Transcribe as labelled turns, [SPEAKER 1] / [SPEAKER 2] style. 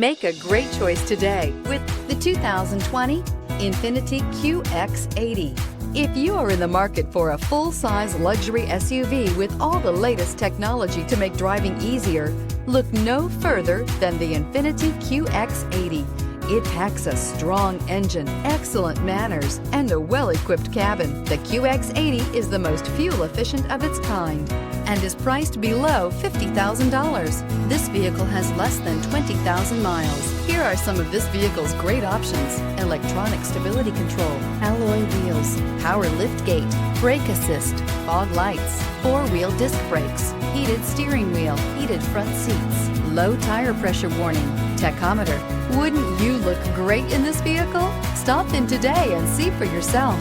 [SPEAKER 1] Make a great choice today with the 2020 INFINITI QX80. If you are in the market for a full-size luxury SUV with all the latest technology to make driving easier, look no further than the INFINITI QX80. It packs a strong engine, excellent manners, and a well-equipped cabin. The QX80 is the most fuel-efficient of its kind and is priced below $50,000. This vehicle has less than 20,000 miles. Here are some of this vehicle's great options: electronic stability control, alloy wheels, power liftgate, brake assist, fog lights, four-wheel disc brakes, heated steering wheel, heated front seats, low tire pressure warning, tachometer. Wouldn't you look great in this vehicle? Stop in today and see for yourself.